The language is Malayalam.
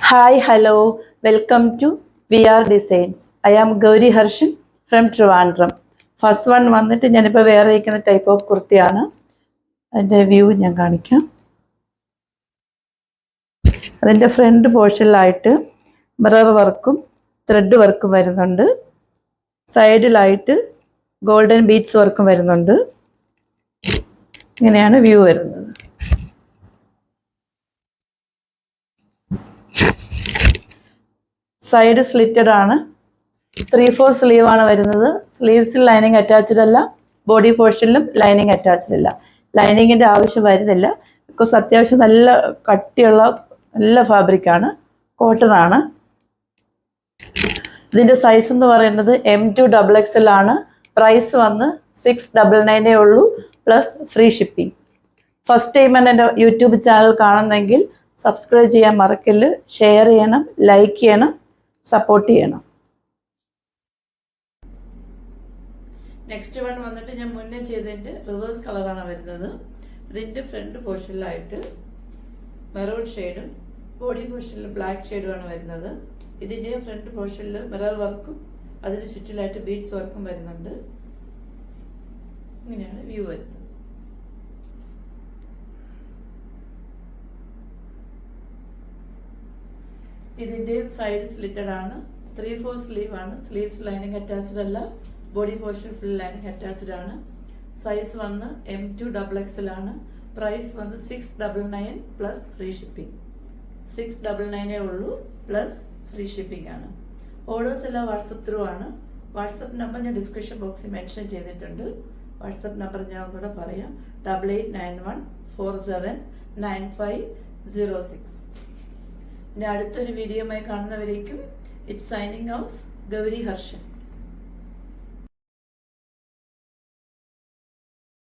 Hi, hello, welcome to VR Designs. I am Gauri Harshan from Trivandrum. First one വന്നിട്ട് ഞാനിപ്പോൾ വേറെ ഇരിക്കുന്ന ടൈപ്പ് ഓഫ് കുർത്തിയാണ്. അതിൻ്റെ വ്യൂ ഞാൻ കാണിക്കാം. അതിൻ്റെ ഫ്രണ്ട് പോർഷനിലായിട്ട് മിറർ വർക്കും ത്രെഡ് വർക്കും വരുന്നുണ്ട്. സൈഡിലായിട്ട് ഗോൾഡൻ ബീഡ്സ് വർക്കും വരുന്നുണ്ട്. ഇങ്ങനെയാണ് വ്യൂ വരുന്നത്. സൈഡ് സ്ലിറ്റഡ് ആണ്. 3/4 സ്ലീവ് ആണ് വരുന്നത്. സ്ലീവ്സിൽ ലൈനിങ് അറ്റാച്ച്ഡ് അല്ല, ബോഡി പോർഷനിലും ലൈനിങ് അറ്റാച്ച്ഡ് അല്ല. ലൈനിങ്ങിൻ്റെ ആവശ്യം വരുന്നില്ല, ബിക്കോസ് അത്യാവശ്യം നല്ല കട്ടിയുള്ള നല്ല ഫാബ്രിക്കാണ്, കോട്ടൺ ആണ്. ഇതിൻ്റെ സൈസ് എന്ന് പറയുന്നത് M2 XXL ആണ്. പ്രൈസ് വന്ന് 699 ഉള്ളൂ, പ്ലസ് ഫ്രീ ഷിപ്പിംഗ്. ഫസ്റ്റ് ടൈമാണ് എൻ്റെ യൂട്യൂബ് ചാനൽ കാണുന്നെങ്കിൽ സബ്സ്ക്രൈബ് ചെയ്യാൻ മറക്കല്ല്, ഷെയർ ചെയ്യണം, ലൈക്ക് ചെയ്യണം, സപ്പോർട്ട് ചെയ്യണം. നെക്സ്റ്റ് വൺ വന്നിട്ട് ഞാൻ മുന്നേ ചെയ്തതിൻ്റെ റിവേഴ്സ് കളറാണ് വരുന്നത്. ഇതിൻ്റെ ഫ്രണ്ട് പോർഷനിലായിട്ട് മെറൂൺ ഷെയ്ഡും ബോഡി പോർഷനിൽ ബ്ലാക്ക് ഷെയ്ഡുമാണ് വരുന്നത്. ഇതിൻ്റെ ഫ്രണ്ട് പോർഷനിൽ മിറർ വർക്കും അതിന് ചുറ്റിലായിട്ട് ബീഡ്സ് വർക്കും വരുന്നുണ്ട്. ഇങ്ങനെയാണ് വ്യൂ വരുന്നത്. ഇതിൻ്റെ സൈഡ് സ്ലിറ്റഡ് ആണ്. 3/4 സ്ലീവ് ആണ്. സ്ലീവ്സ് ലൈനിങ് അറ്റാച്ച്ഡ് അല്ല, body portion full lining attached ആണ്. സൈസ് വന്ന് M2 XXL ആണ്. പ്രൈസ് വന്ന് 699 പ്ലസ് ഫ്രീ ഷിപ്പിംഗ്. 699 ഉള്ളൂ, പ്ലസ് ഫ്രീ ഷിപ്പിംഗ് ആണ്. ഓർഡേഴ്സ് എല്ലാം വാട്സപ്പ് ത്രൂ ആണ്. വാട്സപ്പ് നമ്പർ ഞാൻ ഡിസ്ക്രിപ്ഷൻ ബോക്സിൽ മെൻഷൻ ചെയ്തിട്ടുണ്ട്. വാട്സപ്പ് നമ്പർ ഞാൻ ഒന്നുകൂടെ പറയാം: 8891479506. ഇനി അടുത്തൊരു വീഡിയോയുമായി കാണുന്നവരേക്കും it's signing off Gauri Harshan.